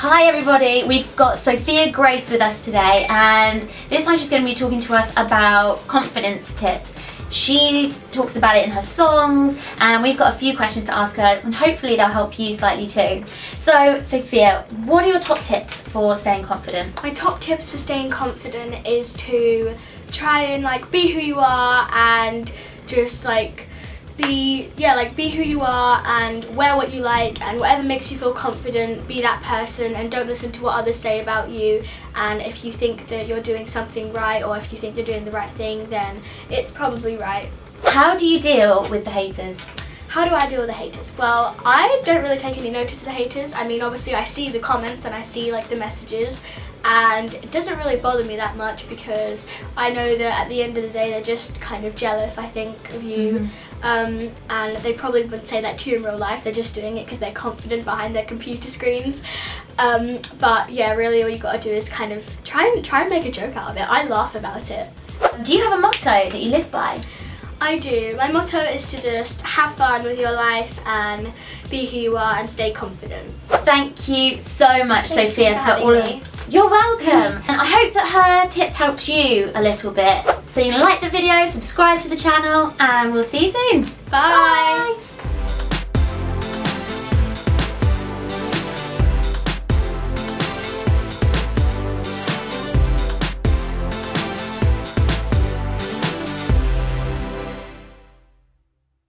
Hi everybody, we've got Sophia Grace with us today, and this time she's going to be talking to us about confidence tips. She talks about it in her songs, and we've got a few questions to ask her, and hopefully they'll help you slightly too. So Sophia, what are your top tips for staying confident? My top tips for staying confident is to try and be who you are, and just be who you are and wear what you like, and whatever makes you feel confident, be that person, and don't listen to what others say about you. And if you think that you're doing something right, or if you think you're doing the right thing, then it's probably right. How do you deal with the haters? How do I deal with the haters? Well, I don't really take any notice of the haters. I mean, obviously I see the comments and I see the messages, and it doesn't really bother me that much because I know that at the end of the day they're just kind of jealous, I think, of you. And they probably wouldn't say that to you in real life. They're just doing it because they're confident behind their computer screens. But yeah, really all you got to do is kind of try and make a joke out of it. I laugh about it. Do you have a motto that you live by? I do. My motto is to just have fun with your life and be who you are and stay confident. Thank you so much, Thank Sophia, you for all of me. You're welcome. And I hope that her tips helped you a little bit. So you like the video, subscribe to the channel, and we'll see you soon. Bye. Bye.